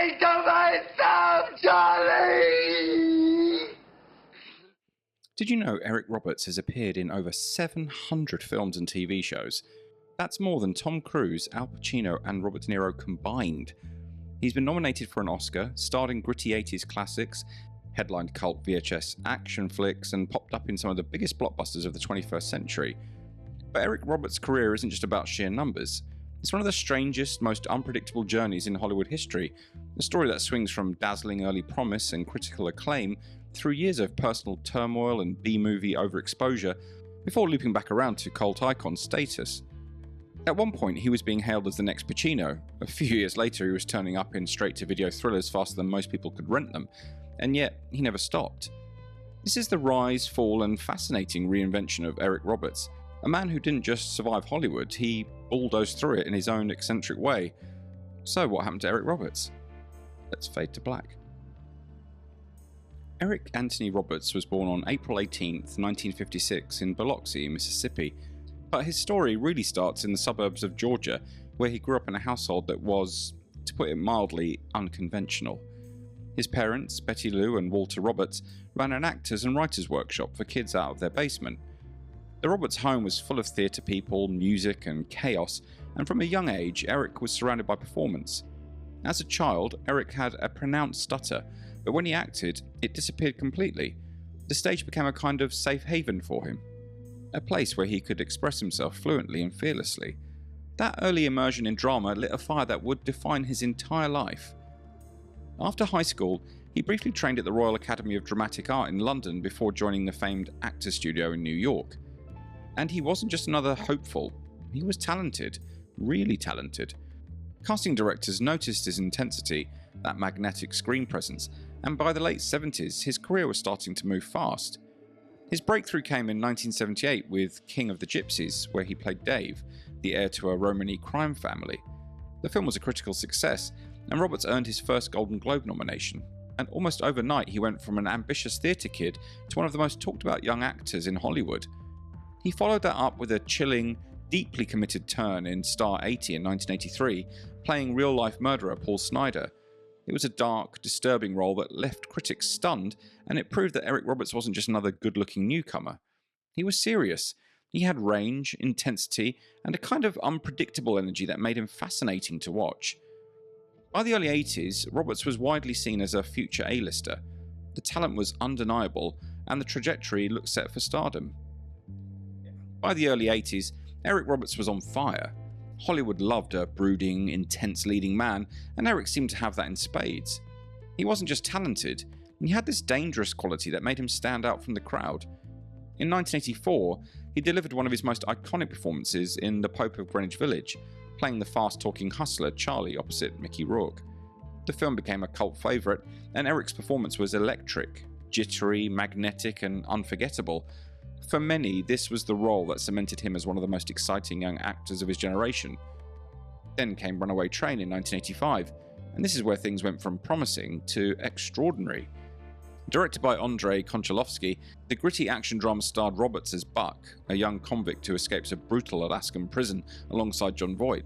me to myself, Charlie! Did you know Eric Roberts has appeared in over 700 films and TV shows? That's more than Tom Cruise, Al Pacino and Robert De Niro combined. He's been nominated for an Oscar, starred in gritty 80s classics, headlined cult VHS action flicks, and popped up in some of the biggest blockbusters of the 21st century. But Eric Roberts' career isn't just about sheer numbers. It's one of the strangest, most unpredictable journeys in Hollywood history, a story that swings from dazzling early promise and critical acclaim through years of personal turmoil and B-movie overexposure, before looping back around to cult icon status. At one point, he was being hailed as the next Pacino. A few years later, he was turning up in straight-to-video thrillers faster than most people could rent them, and yet he never stopped. This is the rise, fall, and fascinating reinvention of Eric Roberts, a man who didn't just survive Hollywood, he bulldozed through it in his own eccentric way. So what happened to Eric Roberts? Let's fade to black. Eric Anthony Roberts was born on April 18, 1956 in Biloxi, Mississippi, but his story really starts in the suburbs of Georgia, where he grew up in a household that was, to put it mildly, unconventional. His parents, Betty Lou and Walter Roberts, ran an actors and writers workshop for kids out of their basement. The Roberts home was full of theatre people, music and chaos, and from a young age Eric was surrounded by performance. As a child, Eric had a pronounced stutter, but when he acted, it disappeared completely. The stage became a kind of safe haven for him, a place where he could express himself fluently and fearlessly. That early immersion in drama lit a fire that would define his entire life. After high school, he briefly trained at the Royal Academy of Dramatic Art in London before joining the famed Actors Studio in New York. And he wasn't just another hopeful, he was talented, really talented. Casting directors noticed his intensity, that magnetic screen presence, and by the late 70s his career was starting to move fast. His breakthrough came in 1978 with King of the Gypsies, where he played Dave, the heir to a Romany crime family. The film was a critical success, and Roberts earned his first Golden Globe nomination, and almost overnight he went from an ambitious theatre kid to one of the most talked about young actors in Hollywood. He followed that up with a chilling, deeply committed turn in Star 80 in 1983, playing real-life murderer Paul Snider. It was a dark, disturbing role that left critics stunned, and it proved that Eric Roberts wasn't just another good-looking newcomer. He was serious. He had range, intensity, and a kind of unpredictable energy that made him fascinating to watch. By the early 80s, Roberts was widely seen as a future A-lister. The talent was undeniable, and the trajectory looked set for stardom. By the early 80s, Eric Roberts was on fire. Hollywood loved a brooding, intense leading man, and Eric seemed to have that in spades. He wasn't just talented, he had this dangerous quality that made him stand out from the crowd. In 1984, he delivered one of his most iconic performances in The Pope of Greenwich Village, playing the fast-talking hustler Charlie opposite Mickey Rourke. The film became a cult favourite, and Eric's performance was electric, jittery, magnetic, and unforgettable. For many, this was the role that cemented him as one of the most exciting young actors of his generation. Then came Runaway Train in 1985, and this is where things went from promising to extraordinary. Directed by Andrei Konchalovsky, the gritty action drama starred Roberts as Buck, a young convict who escapes a brutal Alaskan prison alongside Jon Voight.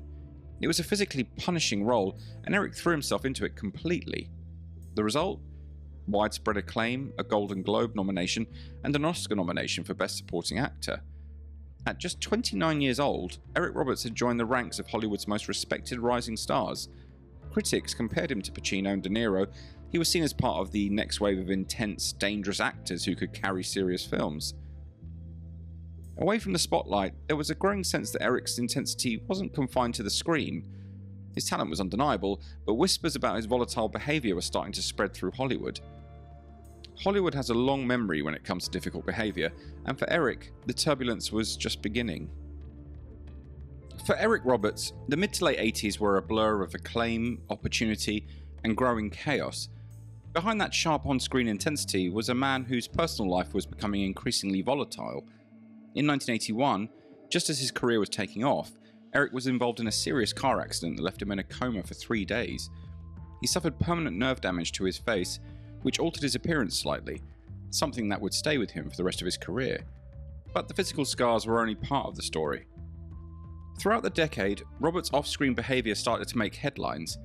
It was a physically punishing role, and Eric threw himself into it completely. The result? Widespread acclaim, a Golden Globe nomination, and an Oscar nomination for Best Supporting Actor. At just 29 years old, Eric Roberts had joined the ranks of Hollywood's most respected rising stars. Critics compared him to Pacino and De Niro. He was seen as part of the next wave of intense, dangerous actors who could carry serious films. Away from the spotlight, there was a growing sense that Eric's intensity wasn't confined to the screen. His talent was undeniable, but whispers about his volatile behaviour were starting to spread through Hollywood. Hollywood has a long memory when it comes to difficult behaviour, and for Eric, the turbulence was just beginning. For Eric Roberts, the mid to late 80s were a blur of acclaim, opportunity, and growing chaos. Behind that sharp on-screen intensity was a man whose personal life was becoming increasingly volatile. In 1981, just as his career was taking off, Eric was involved in a serious car accident that left him in a coma for 3 days. He suffered permanent nerve damage to his face, which altered his appearance slightly, something that would stay with him for the rest of his career. But the physical scars were only part of the story. Throughout the decade, Roberts' off-screen behaviour started to make headlines.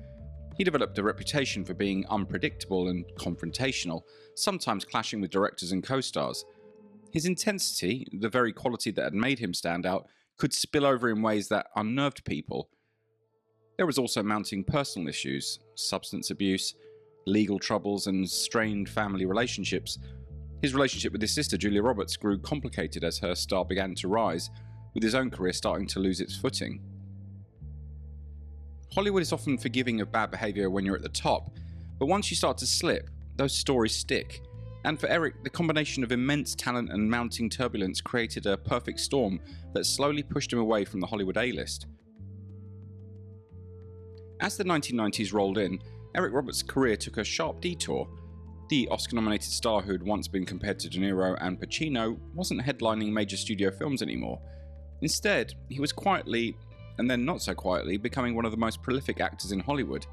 He developed a reputation for being unpredictable and confrontational, sometimes clashing with directors and co-stars. His intensity, the very quality that had made him stand out, could spill over in ways that unnerved people. There was also mounting personal issues, substance abuse, legal troubles, and strained family relationships. His relationship with his sister Julia Roberts grew complicated as her star began to rise, with his own career starting to lose its footing. Hollywood is often forgiving of bad behaviour when you're at the top, but once you start to slip, those stories stick. And for Eric, the combination of immense talent and mounting turbulence created a perfect storm that slowly pushed him away from the Hollywood A-list. As the 1990s rolled in, Eric Roberts' career took a sharp detour. The Oscar-nominated star who had once been compared to De Niro and Pacino wasn't headlining major studio films anymore. Instead, he was quietly, and then not so quietly, becoming one of the most prolific actors in Hollywood.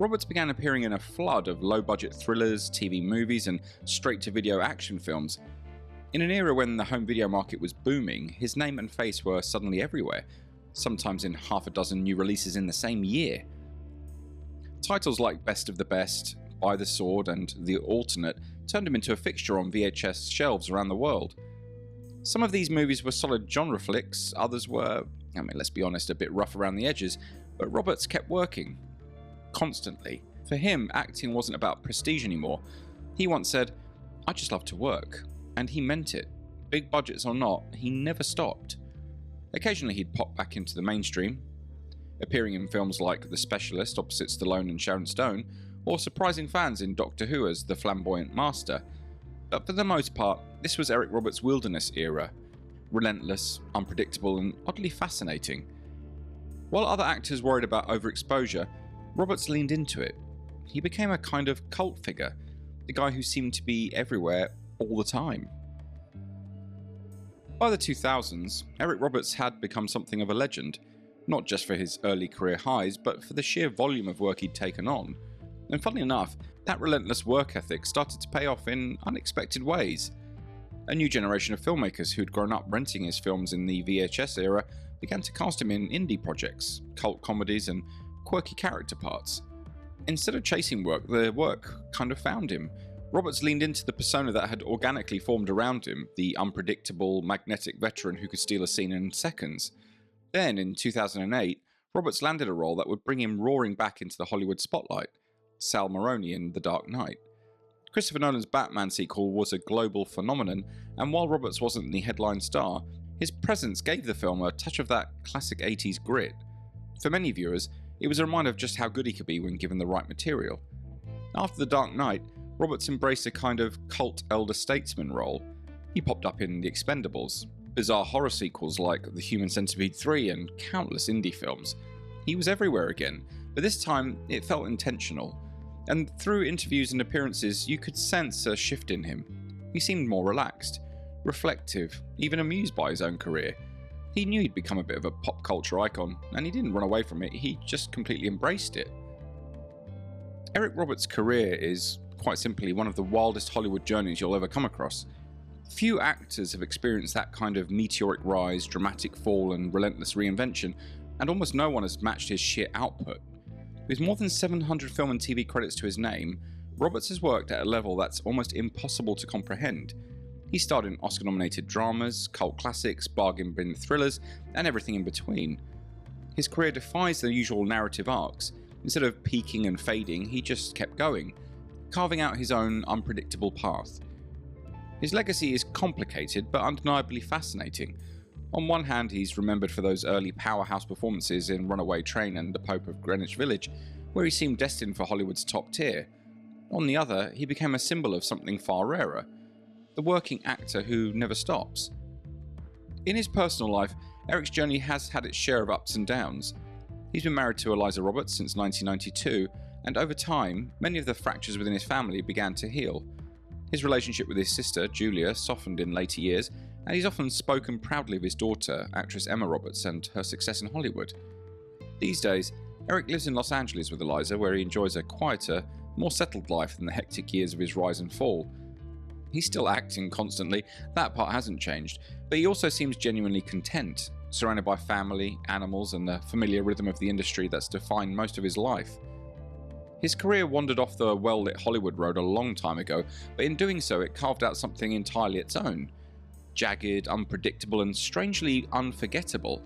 Roberts began appearing in a flood of low-budget thrillers, TV movies, and straight-to-video action films. In an era when the home video market was booming, his name and face were suddenly everywhere, sometimes in half a dozen new releases in the same year. Titles like Best of the Best, By the Sword, and The Alternate turned him into a fixture on VHS shelves around the world. Some of these movies were solid genre flicks, others were, let's be honest, a bit rough around the edges, but Roberts kept working. Constantly. For him, acting wasn't about prestige anymore. He once said, "I just love to work." And he meant it. Big budgets or not, he never stopped. Occasionally he'd pop back into the mainstream, appearing in films like The Specialist opposite Stallone and Sharon Stone, or surprising fans in Doctor Who as the flamboyant master. But for the most part, this was Eric Roberts' wilderness era. Relentless, unpredictable, and oddly fascinating. While other actors worried about overexposure, Roberts leaned into it. He became a kind of cult figure, the guy who seemed to be everywhere all the time. By the 2000s, Eric Roberts had become something of a legend, not just for his early career highs, but for the sheer volume of work he'd taken on. And funnily enough, that relentless work ethic started to pay off in unexpected ways. A new generation of filmmakers who'd grown up renting his films in the VHS era began to cast him in indie projects, cult comedies, and quirky character parts. Instead of chasing work, the work kind of found him. Roberts leaned into the persona that had organically formed around him, the unpredictable, magnetic veteran who could steal a scene in seconds. Then, in 2008, Roberts landed a role that would bring him roaring back into the Hollywood spotlight, Sal Maroni in The Dark Knight. Christopher Nolan's Batman sequel was a global phenomenon, and while Roberts wasn't the headline star, his presence gave the film a touch of that classic 80s grit. For many viewers, it was a reminder of just how good he could be when given the right material. After The Dark Knight, Roberts embraced a kind of cult elder statesman role. He popped up in The Expendables, bizarre horror sequels like The Human Centipede 3, and countless indie films. He was everywhere again, but this time it felt intentional. And through interviews and appearances, you could sense a shift in him. He seemed more relaxed, reflective, even amused by his own career. He knew he'd become a bit of a pop culture icon, and he didn't run away from it, he just completely embraced it. Eric Roberts' career is, quite simply, one of the wildest Hollywood journeys you'll ever come across. Few actors have experienced that kind of meteoric rise, dramatic fall, and relentless reinvention, and almost no one has matched his sheer output. With more than 700 film and TV credits to his name, Roberts has worked at a level that's almost impossible to comprehend. He starred in Oscar-nominated dramas, cult classics, bargain bin thrillers, and everything in between. His career defies the usual narrative arcs. Instead of peaking and fading, he just kept going, carving out his own unpredictable path. His legacy is complicated but undeniably fascinating. On one hand, he's remembered for those early powerhouse performances in Runaway Train and The Pope of Greenwich Village, where he seemed destined for Hollywood's top tier. On the other, he became a symbol of something far rarer, the working actor who never stops. In his personal life, Eric's journey has had its share of ups and downs. He's been married to Eliza Roberts since 1992, and over time, many of the fractures within his family began to heal. His relationship with his sister, Julia, softened in later years, and he's often spoken proudly of his daughter, actress Emma Roberts, and her success in Hollywood. These days, Eric lives in Los Angeles with Eliza, where he enjoys a quieter, more settled life than the hectic years of his rise and fall. He's still acting constantly, that part hasn't changed, but he also seems genuinely content, surrounded by family, animals, and the familiar rhythm of the industry that's defined most of his life. His career wandered off the well-lit Hollywood road a long time ago, but in doing so it carved out something entirely its own. Jagged, unpredictable, and strangely unforgettable.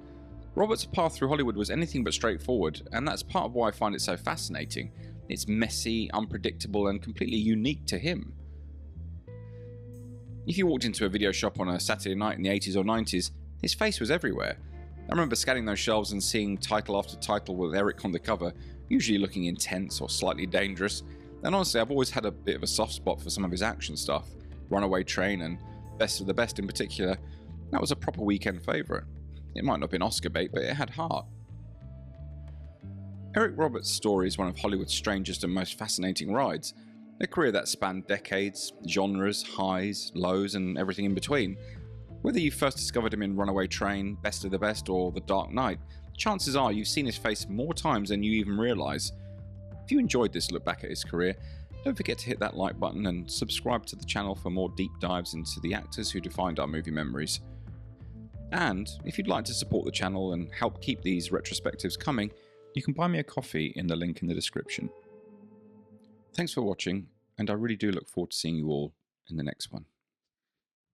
Robert's path through Hollywood was anything but straightforward, and that's part of why I find it so fascinating. It's messy, unpredictable, and completely unique to him. If you walked into a video shop on a Saturday night in the 80s or 90s, his face was everywhere. I remember scanning those shelves and seeing title after title with Eric on the cover, usually looking intense or slightly dangerous, and honestly I've always had a bit of a soft spot for some of his action stuff. Runaway Train and Best of the Best in particular, that was a proper weekend favourite. It might not have been Oscar bait, but it had heart. Eric Roberts' story is one of Hollywood's strangest and most fascinating rides, a career that spanned decades, genres, highs, lows, and everything in between. Whether you first discovered him in Runaway Train, Best of the Best, or The Dark Knight, chances are you've seen his face more times than you even realise. If you enjoyed this look back at his career, don't forget to hit that like button and subscribe to the channel for more deep dives into the actors who defined our movie memories. And if you'd like to support the channel and help keep these retrospectives coming, you can buy me a coffee in the link in the description. Thanks for watching, and I really do look forward to seeing you all in the next one.